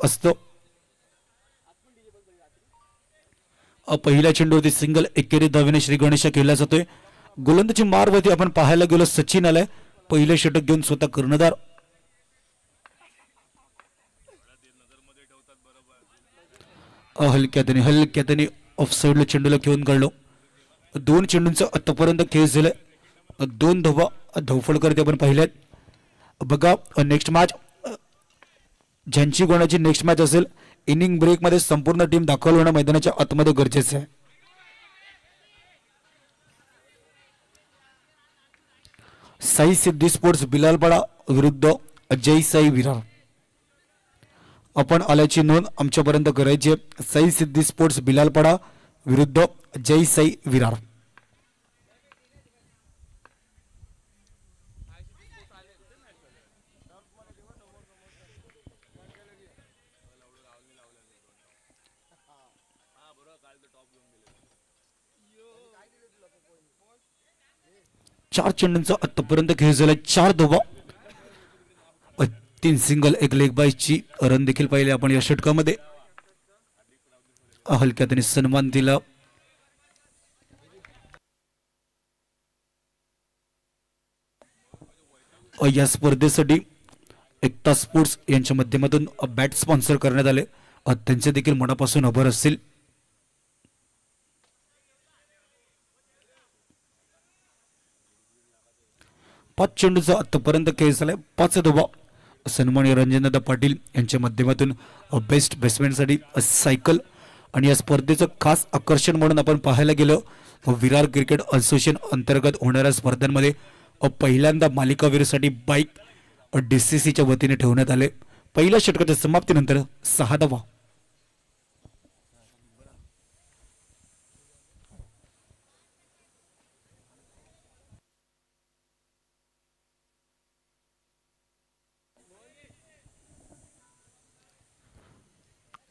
असतं. पहिल्या चेंडूवरती सिंगल एकेरी धावेने श्री गणेश केला जातोय. गोलंदाजी मारवरती आपण पाहायला गेलो सचिन आलाय पहिले षटक घेऊन स्वतः कर्णधार. हलक्याने ऑफ साईडला चेंडूला घेऊन काढलो. दोन चेंडूंचा आतापर्यंत खेळ झालाय. दोन धावा धावफलकर आपण पाहिल्यात. बघा नेक्स्ट मॅच ज्यांची कोणाची नेक्स्ट मॅच असेल इनिंग ब्रेक मध्ये संपूर्ण टीम दाखल होणं मैदानाच्या आतमध्ये गरजेचं आहे. साई सिद्धी स्पोर्ट्स बिलालपाडा विरुद्ध अजय साई विरार. आपण आल्याची नोंद आमच्यापर्यंत करायची. साई सिद्धी स्पोर्ट्स बिलालपाडा विरुद्ध अजय साई विरार. चार चेंडूंचा आतापर्यंत खेळ झाला. 4 धावा 3 सिंगल 1 लेग बाईसची रन देखील पाहिले आपण या षटकामध्ये. हलक्याने सन्मान दिला. या स्पर्धेसाठी एकता स्पोर्ट्स यांच्या माध्यमातून बॅट स्पॉन्सर करण्यात आले. त्यांचे देखील मनापासून आभार असतील. 5 चेंडूचा आतापर्यंत खेळ झालाय. 5 धावा सन्माननीय रणजितदादा पाटील यांच्या माध्यमातून बेस्ट बॅट्समॅनसाठी सायकल. आणि या स्पर्धेचं खास आकर्षण म्हणून आपण पाहायला गेलं विरार क्रिकेट असोसिएशन अंतर्गत होणाऱ्या स्पर्धांमध्ये पहिल्यांदा मालिकावीरसाठी बाईक DCCच्या वतीने ठेवण्यात आले. पहिल्या षटकाच्या समाप्तीनंतर 6 धावा.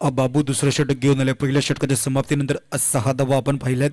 बाबू दुसरं षटक घेऊन आले. पहिल्या षटकाच्या समाप्तीनंतर 6 धावा आपण पाहिल्यात.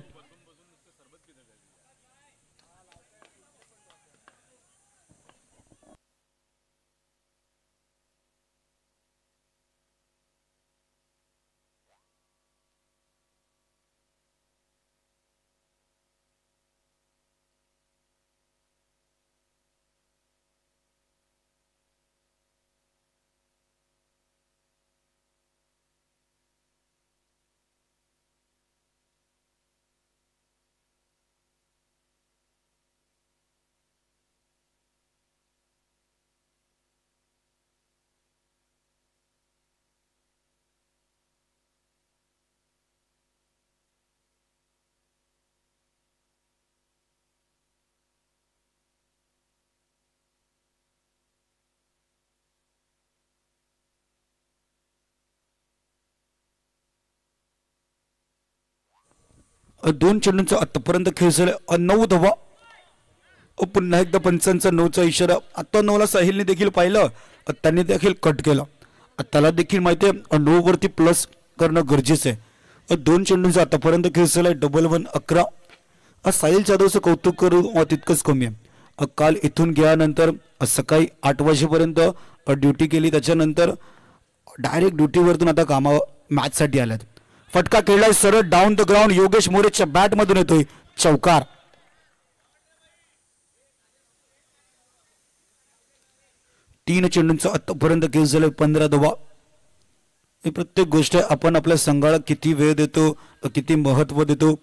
दोन चेंडूंचा आतापर्यंत खेळ झाला. 9 धावा. पुन्हा एकदा पंचांचा 9चा इशारा. आता 9ला साहिलने देखील पाहिलं. त्यांनी देखील कट केला. त्याला देखील माहिती आहे 9 वरती प्लस करणं गरजेचं आहे. 2 चेंडूंचा आतापर्यंत खेळ झालाय. 1-1 11. साहिल जाधवचं कौतुक करू तितकंच कमी आहे. काल इथून गेल्यानंतर सकाळी 8 वाजेपर्यंत ड्युटी केली. त्याच्यानंतर डायरेक्ट ड्युटीवरतून आता कामा मॅचसाठी आल्यात. फटका खेळलाय सरळ डाऊन द ग्राउंड. योगेश मोरेच्या बॅट मधून येतोय चौकार. 3 चेंडूंचा आतापर्यंत खेळ झालाय. 15 धावा. ही प्रत्येक गोष्ट आपण आपल्या संघाला किती वेळ देतो किती महत्व देतो.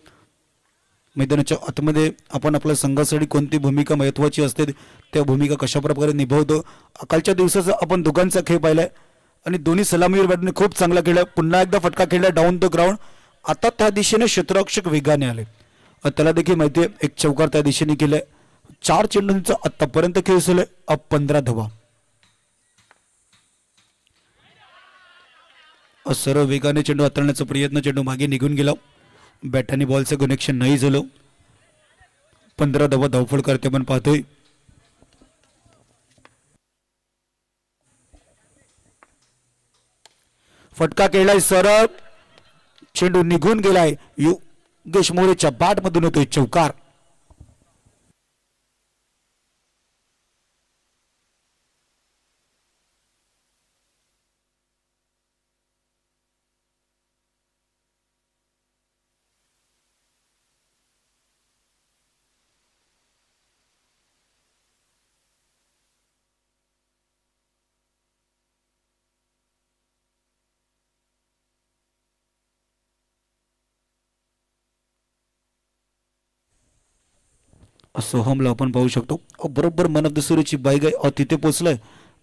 मैदानाच्या आतमध्ये आपण आपल्या संघासाठी कोणती भूमिका महत्वाची असते त्या भूमिका कशा प्रकारे निभावतो. कालच्या दिवसाचा आपण दोघांचा खेळ पाहिलाय आणि दोन्ही सलामीवर बॅटने खूप चांगला खेळला. पुन्हा एकदा फटका खेळला डाऊन द ग्राउंड. आता त्या दिशेने क्षेत्ररक्षक वेगाने आले. त्याला देखील माहिती आहे एक चौकार त्या दिशेने केलाय. 4 चेंडूंचा आतापर्यंत खेळ झालाय. 15 धावा. सरळ वेगाने चेंडू हाताळण्याचा प्रयत्न. चेंडू मागे निघून गेला. बॅट आणि बॉलचं कनेक्शन नाही झालं. 15 धावा धावफळ करते आपण पाहतोय. फटका खेळलाय सरळ. चेंडू निघून गेलाय. योगेश मोरेच्या बॅट मधून येतोय चौकार. सोहमला आपण पाहू शकतो बरोबर मन ऑफ द सुरेची बाईक आहे तिथे पोचलाय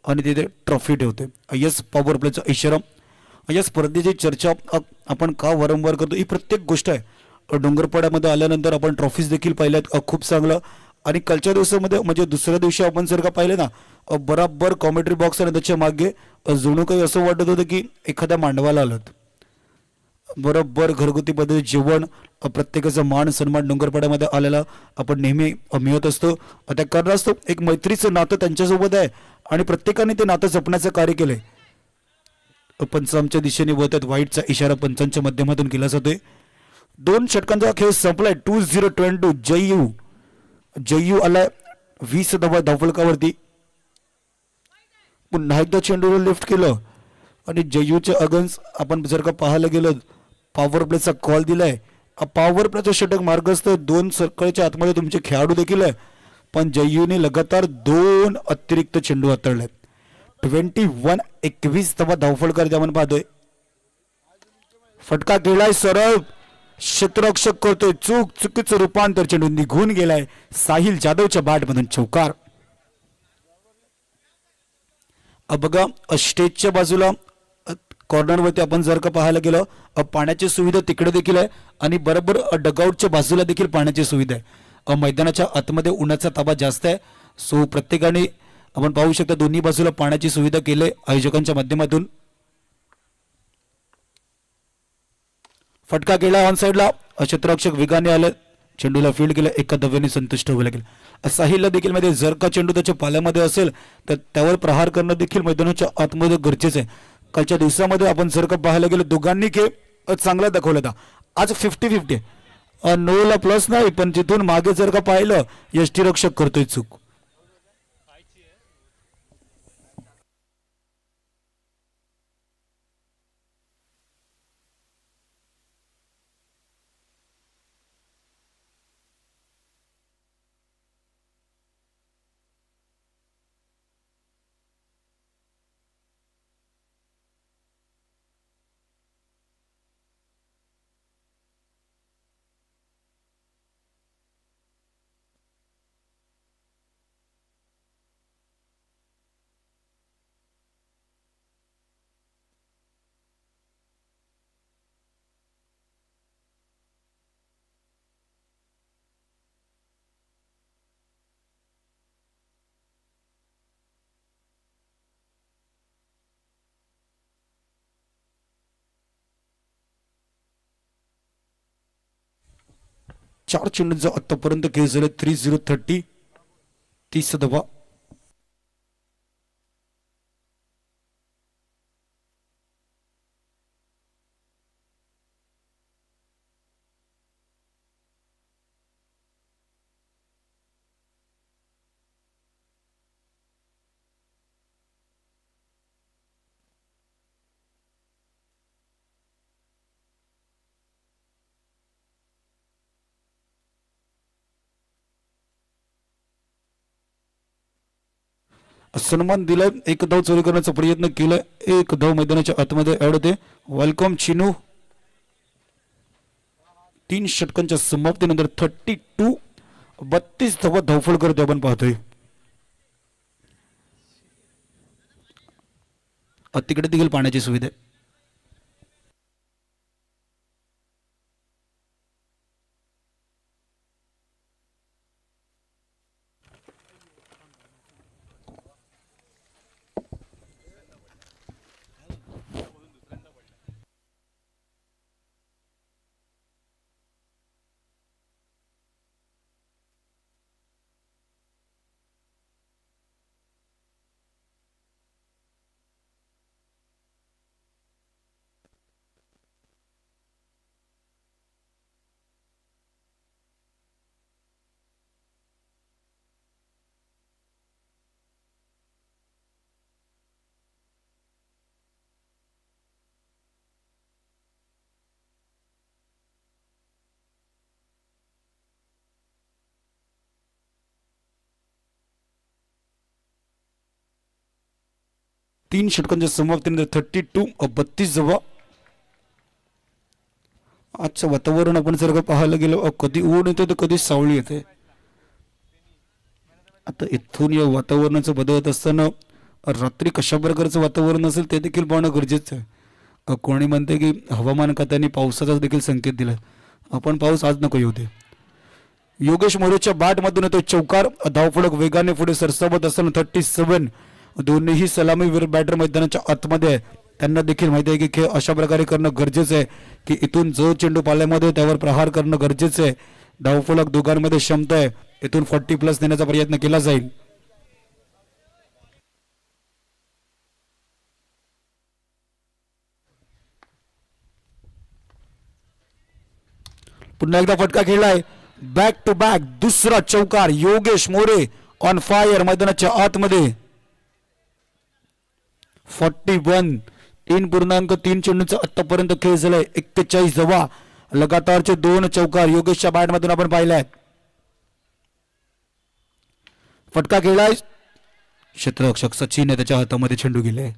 आणि तिथे ट्रॉफी ठेवते. यस पॉवर प्लेचा इशारा. या स्पर्धेची चर्चा आपण का वारंवार करतो ही प्रत्येक गोष्ट आहे. डोंगरपाड्यामध्ये आल्यानंतर आपण ट्रॉफीज देखील पाहिल्यात खूप चांगलं. आणि कालच्या दिवसामध्ये म्हणजे दुसऱ्या दिवशी आपण जर का पाहिलं ना बराबर कॉमेंट्री बॉक्स आणि त्याच्या मागे जणू काही असं वाटत होतं की एखाद्या मांडवाला आलं. बरोबर घरगुती पद्धती जेवण प्रत्येकाचा मान सन्मान डोंगरपाड्यामध्ये आलेला आपण नेहमी मिळत असतो. त्या कारणास्तव एक मैत्रीचं नातं त्यांच्यासोबत आहे आणि प्रत्येकाने ते नातं जपण्याचं कार्य केलंय. पंच आमच्या दिशेने वळतात. वाईटचा इशारा पंचांच्या माध्यमातून केला जातोय. 2 षटकांचा खेळ संपलाय. 2022 जय्यू आलाय 20 धावफलकावरती. पुन्हा एकदा चेंडूला लिफ्ट केलं आणि जय्यूचे अगन्स आपण जर का पाहायला गेलं पॉवर प्लेचा कॉल दिलाय. पॉवर प्लेचा षटक मार्गस्थ 2 सर्कलच्या आतमध्ये तुमचे खेळाडू देखील आहे पण जय्यूने लगातार 2 अतिरिक्त चेंडू हाताळले. 21 धावफलकार आपण पाहतोय. फटका गेलाय सरळ क्षेत्ररक्षक करतोय चुकीचं रूपांतर चेंडू निघून गेलाय. साहिल जाधवच्या बॅटमधून चौकार. बघा स्टेजच्या बाजूला कॉर्नरवरती आपण जर का पाहायला गेलं पाण्याची सुविधा तिकडे देखील आहे आणि बरोबर डगआउटच्या बाजूला देखील पाण्याची सुविधा आहे. मैदानाच्या आतमध्ये उन्हाचा ताबा जास्त आहे सो प्रत्येकाने आपण पाहू शकता दोन्ही बाजूला पाण्याची सुविधा केली आयोजकांच्या माध्यमातून. फटका गेला ऑन साइडला. क्षेत्ररक्षक वेगाने आले चेंडूला फील्ड केलं. एका धावेने संतुष्ट व्हायला गेलं. साहिलला देखील मध्ये जर का चेंडू त्याच्या पाल्यामध्ये असेल तर त्यावर प्रहार करणं देखील मैदानाच्या आतमध्ये गरजेचं आहे. कालच्या दिवसामध्ये आपण जर का पाहायला गेलं दोघांनी खेळ चांगला दाखवला होता. आज 50-50 नोला प्लस नाही पण तिथून मागे जर का पाहिलं यष्टीरक्षक करतोय चूक. चार चेंडूंचा आतापर्यंत खेळ झाले. 30 धावा. सन्मान दिलाय. एक धाव चोरी करण्याचा प्रयत्न केलाय. एक धाव मैदानाच्या आतमध्ये ऍड होते. वेलकम चिनू. 3 षटकांच्या समाप्तीनंतर 32 धावा धावफल करते आपण पाहतोय. तिकडे देखील पाण्याची सुविधा आहे. तीन षटकांच्या समाप्तीनंतर 32 धावा. आजचं वातावरण आपण जर का पाहायला गेलो कधी ऊन येते तर कधी सावळी येते. आता इथून या वातावरणाचं बदलत असताना रात्री कशा प्रकारचं वातावरण असेल ते देखील पाहणं गरजेचं आहे. कोणी म्हणते की हवामान खात्याने पावसाचा देखील संकेत दिला, आपण पाऊस आज नको येऊ दे. योगेश मोरेच्या बॅटमधून येतो चौकार. धावफलक वेगाने पुढे सरसावत असताना 37. दोन्हीही सलामीवीर बॅटर मैदानाच्या आतमध्ये आहे. त्यांना देखील माहिती आहे की खेळ अशा प्रकारे करणं गरजेचं आहे की इथून जो चेंडू पाल्यामध्ये त्यावर प्रहार करणं गरजेचं आहे. धावफलक दोघांमध्ये क्षमता आहे, इथून 40+ नेण्याचा प्रयत्न केला जाईल. पुन्हा एकदा फटका खेळलाय. बॅक टू बॅक दुसरा चौकार. योगेश मोरे ऑन फायर मैदानाच्या आतमध्ये. 41. 3.3 चेंडूंचा आतापर्यंत खेळ झालाय. 41 धावा. लगातारचे 2 चौकार योगेशच्या बॅटमधून आपण पाहिलाय. फटका खेळलाय. क्षेत्ररक्षक सचिन आहे त्याच्या हातामध्ये चेंडू गेले.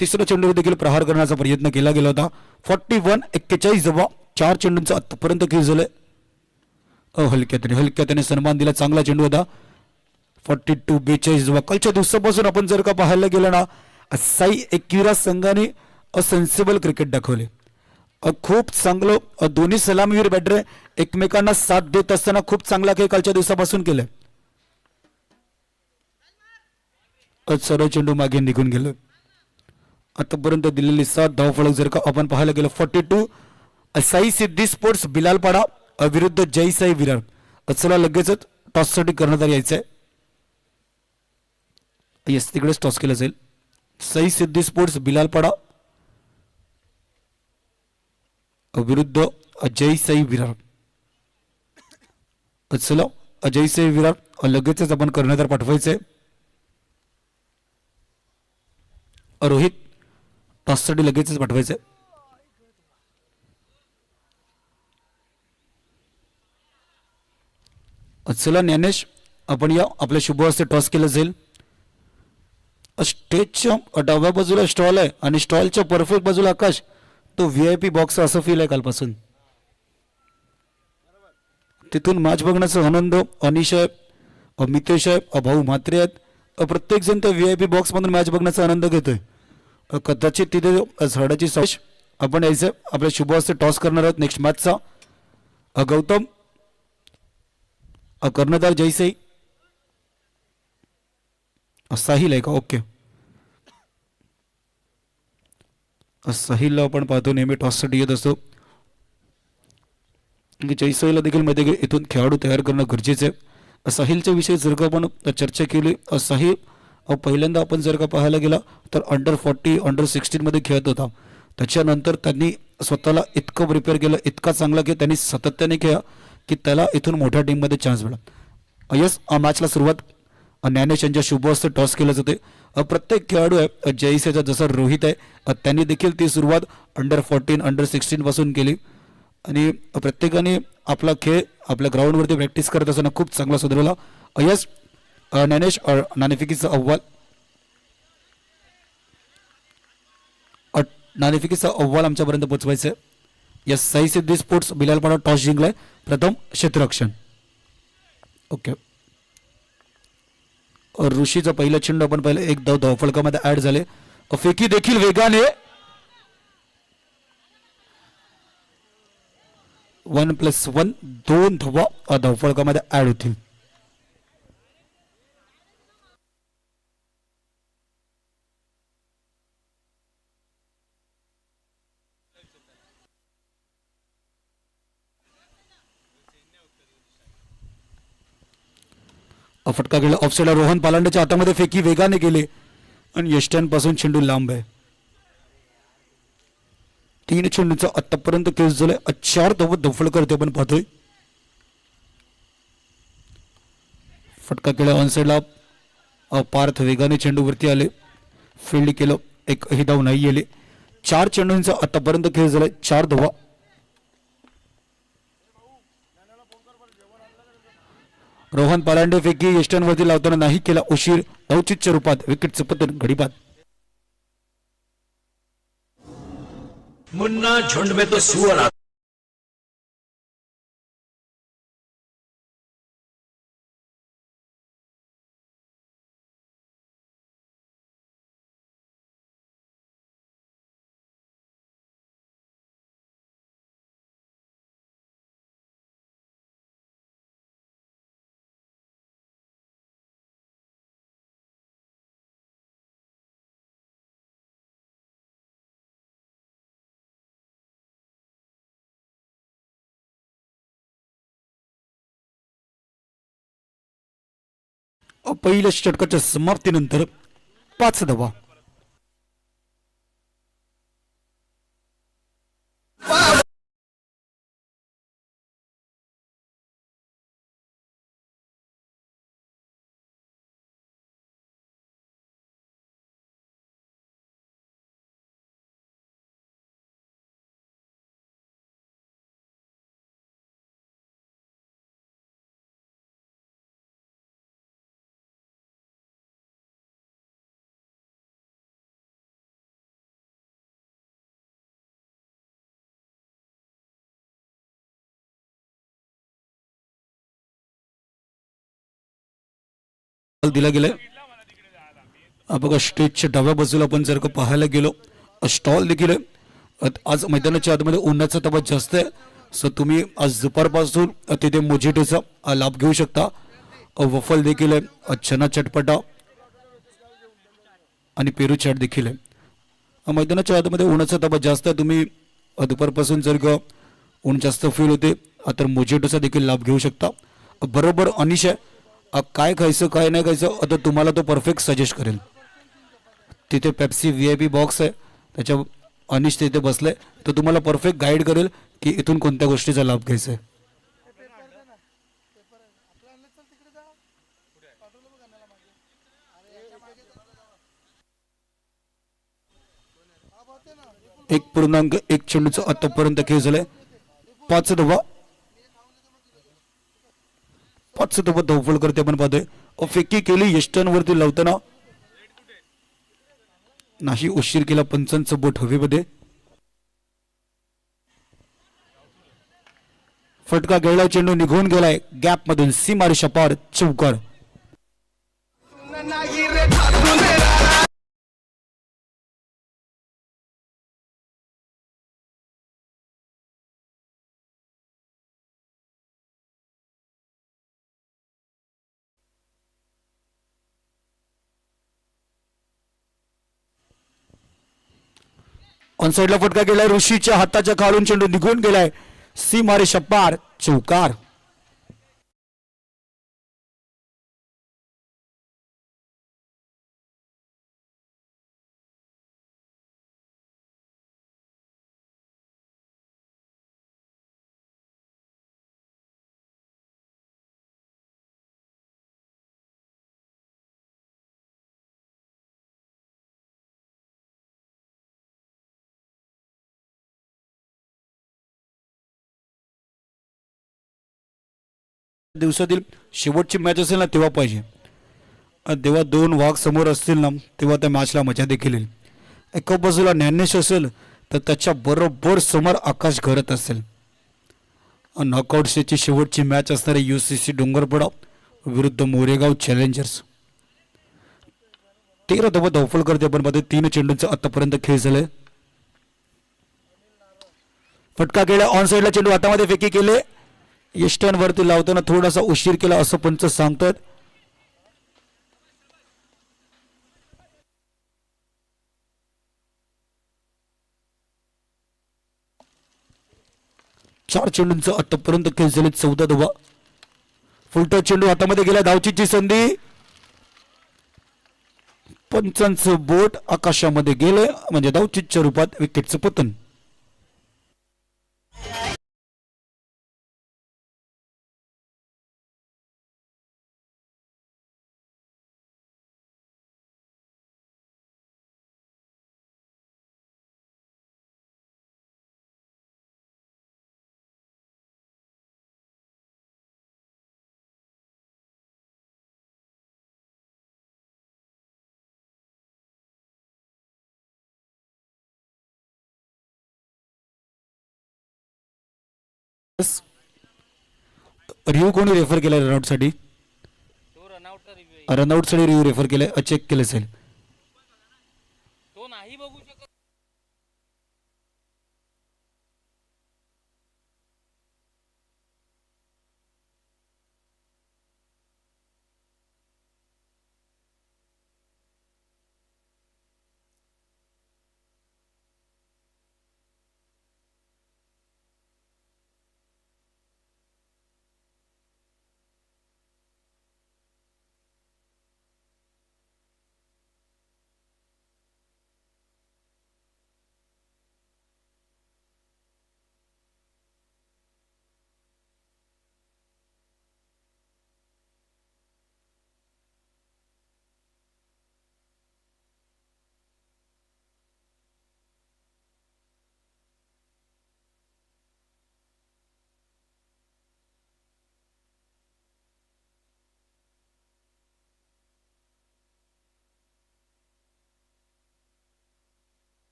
तिसरा चेंडू देखील प्रहार करण्याचा प्रयत्न केला गेला होता. 41. 41 धावा. 4 चेंडूंचा आतापर्यंत खेळ झालाय. हलक्याने सन्मान दिला. चांगला चेंडू होता. 42. 42 धावा. कालच्या दिवसापासून आपण जर का पाहायला गेलं ना, साई एकविरा संघाने सेन्सिबल क्रिकेट दाखवले. खूप चांगलं दोन्ही सलामीवीर बॅटर एकमेकांना साथ देत असताना खूप चांगला खेळ कालच्या दिवसापासून केलाय. सरळ चेंडू मागे निघून गेलं. आतापर्यंत दिलेली 7 धावफलक जर का आपण पाहायला गेलं 42. साई सिद्धी स्पोर्ट्स बिलालपाडा विरुद्ध जय साई विरार. चला लगेचच टॉससाठी करण्यात यायचंय. येस, तिकडेच टॉस केलं जाईल. साई सिद्धी स्पोर्ट्स बिलालपाडा विरुद्ध अजय साई विरार. चला अजय साई विरार लगेचच आपण करण्यात पाठवायचंय. रोहित टॉससाठी लगेचच पाठवायचंय. चला ज्ञानेश, आपण या आपल्या शुभ हस्ते टॉस केलं जाईल. स्टेजच्या डाव्या बाजूला स्टॉल आहे आणि स्टॉलच्या परफेक्ट बाजूला आकाश, तो VIP बॉक्स असं फील आहे कालपासून. तिथून मॅच बघण्याचा आनंद अनिश आहे, मितेश आहे, भाऊ म्हात्रे आहेत. प्रत्येक जण त्या VIP बॉक्स मधून मॅच बघण्याचा आनंद घेतोय. कदाचित तिथे झाडाची सावश आपण यायचं. आपल्या शुभ हस्ते टॉस करणार आहोत नेक्स्ट मॅचचा. गौतम कर्णधार जयसाई. साहिल आहे का? ओके, साहिलला आपण पाहतो नेहमी टॉससाठी येत असतो. जयसाईला देखील माहिती आहे की इथून खेळाडू तयार करणं गरजेचं आहे. साहिलच्या विषयी जर का आपण चर्चा केली, साहिल पहिल्यांदा आपण जर का पाहायला गेला तर अंडर 40 अंडर 16 मध्ये खेळत होता. त्याच्यानंतर त्यांनी स्वतःला इतकं प्रिपेअर केलं, इतका चांगला की त्यांनी सातत्याने खेळा की त्याला इथून मोठ्या टीममध्ये चान्स मिळाला. यस, मॅचला सुरुवात ज्ञानेश यांच्या शुभ हस्ते टॉस केलं जाते. प्रत्येक खेळाडू आहे जयसेचा, जसा रोहित आहे त्यांनी देखील ती सुरुवात अंडर 14 अंडर 16 पासून केली आणि प्रत्येकाने आपला खेळ आपल्या ग्राउंडवरती प्रॅक्टिस करत असताना खूप चांगला सुधारला. यस ज्ञानेश, नाणेफेकीचा अहवाल आमच्यापर्यंत पोहोचवायचं आहे. यस, साई सिद्धी स्पोर्ट्स बिलालपाडा टॉस जिंकलाय. प्रथम क्षेत्ररक्षण. ओके, ऋषीचा पहिला चेंडू आपण पाहिलं, एक धावफलकामध्ये ऍड झाले. फेकी देखील वेगाने 1+1 2 धावा धावफलकामध्ये ऍड होतील. फटका गेला ऑफसाईडला. रोहन पालांडेच्या हातामध्ये फेकी वेगाने गेले आणि यष्ट्यांपासून चेंडू लांब आहे. 3 चेंडूंचा आतापर्यंत केस झालाय. 4 धावा धावफलक आपण पाहतोय. फटका केला ऑनसाईडला. पार्थ वेगाने चेंडूवरती आले, फील्ड केलं, एकही धाव नाही गेले. 4 चेंडूंचा आतापर्यंत खेळ झालाय. 4 धावा. रोहन पालांडे फेकी यष्ट्यांवरती लावताना नाही केला उशीर. औचित्य रूपात विकेटचं पतन घडीपात. मुन्ना झुंड में तो सुअर पहिल्या षटकाच्या समाप्तीनंतर 5 धावा. दिला गेलाय. बघा स्टेजच्या डाव्या बाजूला आपण जर का पाहायला गेलो स्टॉल देखील आहे. आज मैदानाच्या आतमध्ये उन्हाचा तबा जास्त आहे, सो तुम्ही आज दुपारपासून तिथे मोजिटोचा लाभ घेऊ शकता. वफल देखील आहे, चना चटपटा आणि पेरू चाट देखील आहे. मैदानाच्या आतमध्ये उन्हाचा तबा जास्त आहे, तुम्ही दुपारपासून जर का ऊन जास्त फील होते तर मोजिटोचा देखील लाभ घेऊ शकता. बरोबर अनिश आहे, काय खायचं काय नाही खायचं आता तुम्हाला तो परफेक्ट सजेस्ट करेल. तिथे पेप्सी VIP बॉक्स आहे, त्याच्या अनिश तिथे बसलाय, तर तुम्हाला परफेक्ट गाईड करेल की इथून कोणत्या गोष्टीचा लाभ घ्यायचा आहे. एक पूर्णांक 1 चेंडूचा आतापर्यंत खेळ झालाय. 5 धावा. 5 धावा धावफळ करते आपण पाहतोय. फेकी केली यष्टांवरती लावताना नाही, उशीर केला पंचांचं बोट हवेमध्ये. फटका गेला, चेंडू निघून गेलाय गॅप मधून, सीमारेषा पार, चौकार. ऑन साइडला फटका गेलाय, ऋषीच्या हाताच्या खालून चेंडू निघून गेलाय, सीमारेषा पार, चौकार. दिवसातील शेवटची मॅच असेल ना तेव्हा पाहिजे, तेव्हा 2 वाघ समोर असतील ना तेव्हा त्या मॅचला मजा देखील येईल. एका बाजूला ज्ञानेश असेल तर त्याच्या बरोबर समोर आकाश घरत असेल. नॉकआउटची शेवटची मॅच असणारे UCC डोंगरपडा विरुद्ध मोरेगाव चॅलेंजर्स. 13 धावा धावफळ करते आपण मध्ये. 3 चेंडूंचा आतापर्यंत खेळ झालाय. फटका गेला, ऑन साइडला चेंडू हातामध्ये फेकी केले, यष्टांवरती लावताना थोडासा उशीर केला असं पंच सांगतात. चार चेंडूंचा आतापर्यंत खेळ झाले. 14 धावा. फुलटा चेंडू हातामध्ये गेला, धावचीची संधी, पंचांचं बोट आकाशामध्ये गेलं म्हणजे धावचीच्या रूपात विकेटचं पतन. रिव्ह्यू कोणी रेफर केलाय रनआउट साठी? रनआउट साठी रिव्ह्यू रेफर केलाय, चेक केलं असेल.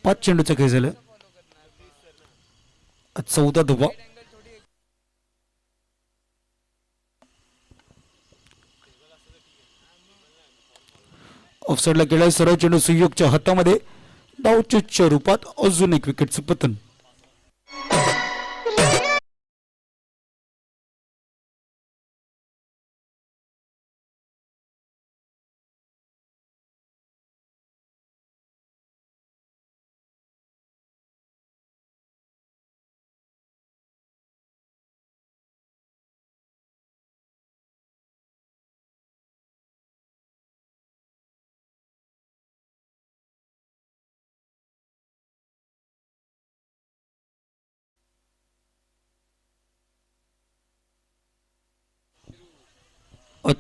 5 चेंडूचा खेळ झाला. 14 धावा. ऑफसाईडला गेलाय सरळ चेंडू सुयोगच्या हातामध्ये. धावचीच्या रूपात अजून एक विकेटचं पतन.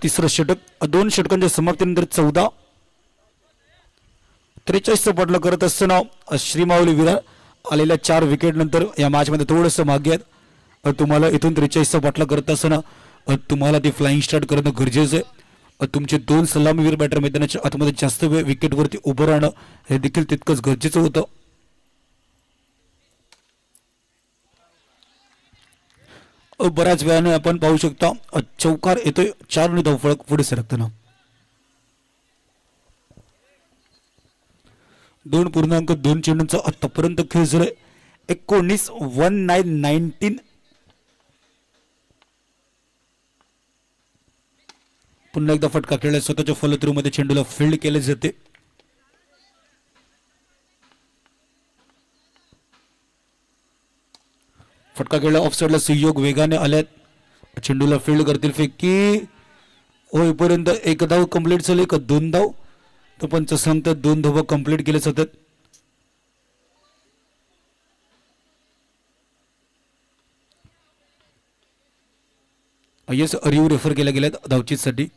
तिसरं षटक. 2 षटकांच्या समाप्तीनंतर 14. 43 पटलं करत असताना श्रीमाऊली विरार आलेल्या 4 विकेट नंतर या मॅच मध्ये थोडंसं मागे आहेत. तुम्हाला इथून 43 पटला करत असताना तुम्हाला ती फ्लाइंग स्टार्ट करणं गरजेचं आहे. तुमचे 2 सलामीवीर बॅटर मैदानाच्या आतमध्ये जास्त वेळ विकेटवरती उभं राहणं हे देखील तितकंच गरजेचं होतं. बऱ्याच वेळाने आपण पाहू शकता चौकार येतोय. 4 धावफलक पुढे सरकताना. 2.2 चेंडूंचा आतापर्यंत खेळ झालाय. 19 पुन्हा एकदा फटका खेळला. स्वतःच्या फॉलोथ्रू मध्ये चेंडूला फील्ड केले जाते. फटका खेळला. ऑफसाईडला सहयोग वेगाने आल्यात. चेंडूला फील्ड करतील. फेकी होईपर्यंत 1 धाव कंप्लीट झाली का 2 धाव. तो पंच सांगतात 2 धावा कंप्लीट केले जातात. येस रिव्ह्यू रेफर केल्या गेल्यात धावचीसाठी.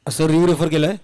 असं रिव्ह्यू रेफर केलाय.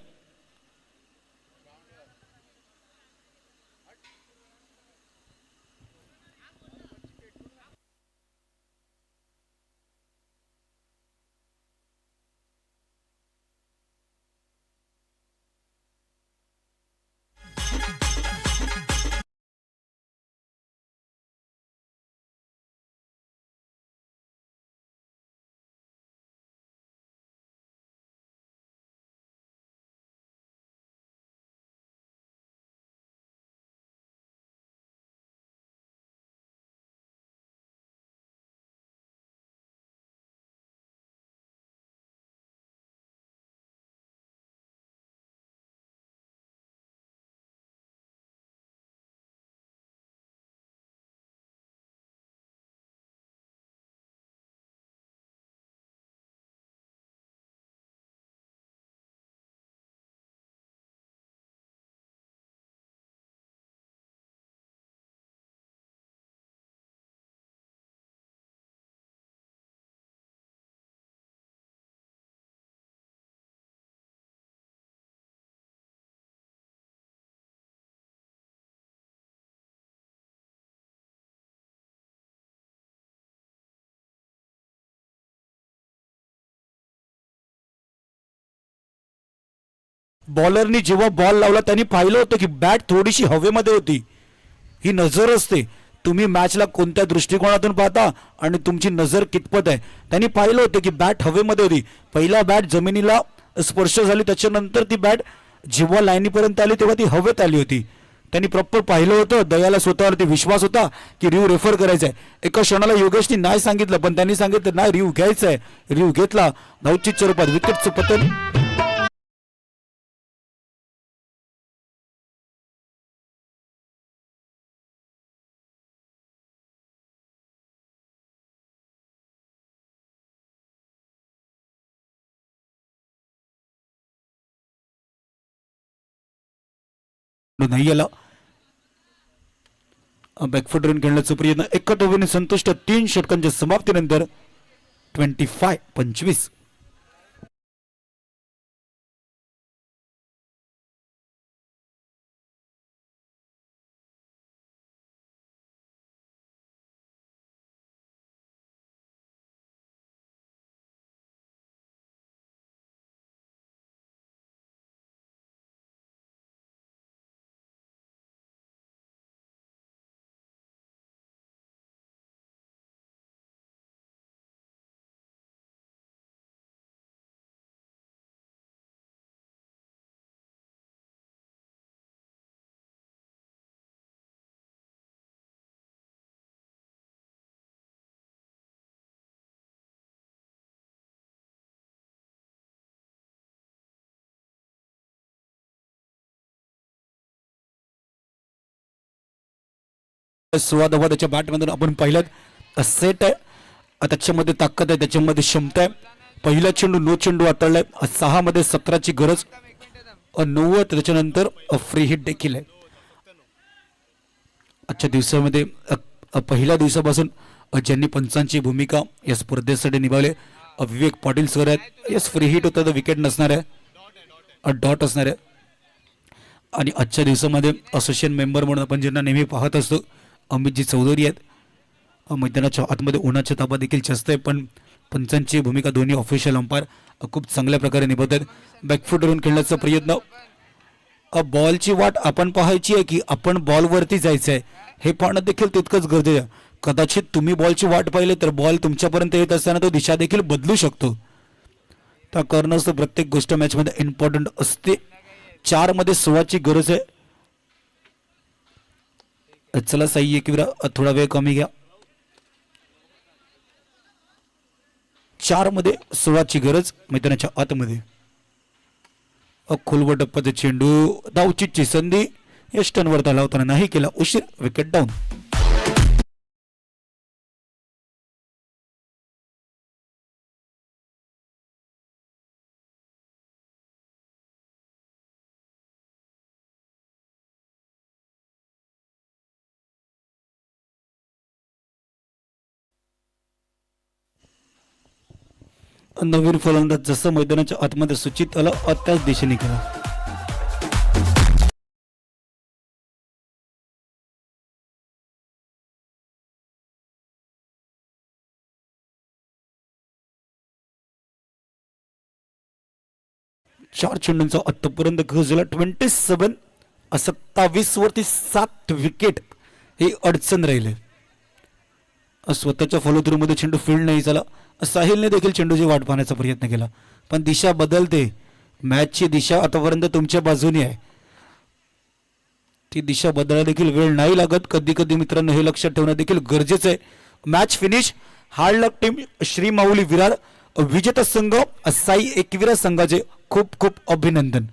बॉलरनी जेव्हा बॉल लावला त्यांनी पाहिलं होतं की बॅट थोडीशी हवेमध्ये होती. ही नजर असते. तुम्ही मॅचला कोणत्या दृष्टिकोनातून पाहता आणि तुमची नजर कितपत आहे. त्यांनी पाहिलं होतं की बॅट हवेमध्ये होती. पहिला बॅट जमिनीला स्पर्श झाली त्याच्यानंतर ती बॅट जेव्हा लाईनीपर्यंत आली तेव्हा ती हवेत आली होती. त्यांनी प्रॉपर पाहिलं होतं. दयाला स्वतःवरती विश्वास होता की रिव्ह्यू रेफर करायचा आहे. एका क्षणाला योगेशनी नाही सांगितलं पण त्यांनी सांगितलं नाही रिव्ह्यू घ्यायचा आहे. रिव्ह्यू घेतला. धावचीच्या रूपात विकेटचं पतन. नाही आला. बॅकफुट रन खेळण्याचा प्रयत्न. 1 धावेने संतुष्ट. 3 षटकांच्या समाप्तीनंतर 25-25. 16 धावा त्याच्या बॅटमधून आपण पाहिलं. सेट आहे, त्याच्यामध्ये ताकद आहे, त्याच्यामध्ये क्षमता आहे. पहिला चेंडू नो चेंडू हाताळलाय. 6 मध्ये 17ची गरज. 9 त्याच्यानंतर फ्री हिट देखील आहे. आजच्या दिवसामध्ये पहिल्या दिवसापासून ज्यांनी पंचांची भूमिका या स्पर्धेसाठी निभावले विवेक पाटील सर आहेत. यस, फ्री हिट होता तर विकेट नसणार आहे, डॉट असणार आहे. आणि आजच्या दिवसामध्ये असोसिएशन मेंबर म्हणून आपण ज्यांना नेहमी पाहत असतो अमितजी चौधरी आहेत. मैदानाच्या आतमध्ये उन्हाच्या तापा देखील जास्त आहे, पण पंचांची भूमिका दोन्ही ऑफिशियल अंपायर खूप चांगल्या प्रकारे निभवत आहेत. बॅकफुटवरून खेळण्याचा प्रयत्न. बॉलची वाट आपण पाहायची आहे की आपण बॉलवरती जायचं आहे हे पाहणं देखील तितकंच गरजेचं आहे. कदाचित तुम्ही बॉलची वाट पाहिली तर बॉल तुमच्यापर्यंत येत असताना तो दिशा देखील बदलू शकतो. त्या कारणास्तव प्रत्येक गोष्ट मॅचमध्ये इम्पॉर्टंट असते. 4 मध्ये 16ची गरज आहे. चला साई एकविरा थोडा वेळ कमी घ्या. 4 मध्ये 16ची गरज मैदानाच्या आतमध्ये. खोलवर टप्प्याचा चेंडू, धावचीची संधी, यष्टनवर लावताना नाही केला उशीर, विकेट डाऊन. नवीन फलंदाज जसं मैदानाच्या आतमध्ये सूचित आलं त्याच दिशेने केला. चार चेंडूंचा आतापर्यंत खर्च झाला. 27 27 वरती 7 विकेट ही अडचण राहिले. स्वतःच्या फॉलोथ्रू मध्ये चेंडू फील्ड नाही झाला. साहिलने देखील चेंडूची वाट पाहण्याचा प्रयत्न केला, पण दिशा बदलते. मॅचची दिशा आतापर्यंत तुमच्या बाजूने आहे, ती दिशा बदलायला देखील वेळ नाही लागत. कधी कधी मित्रांनो हे लक्षात ठेवणं देखील गरजेचं आहे. Match finish. हार्ड लक टीम श्री माऊली विरार विजेता संघ साई एकविरा संघाचे खूप खूप अभिनंदन.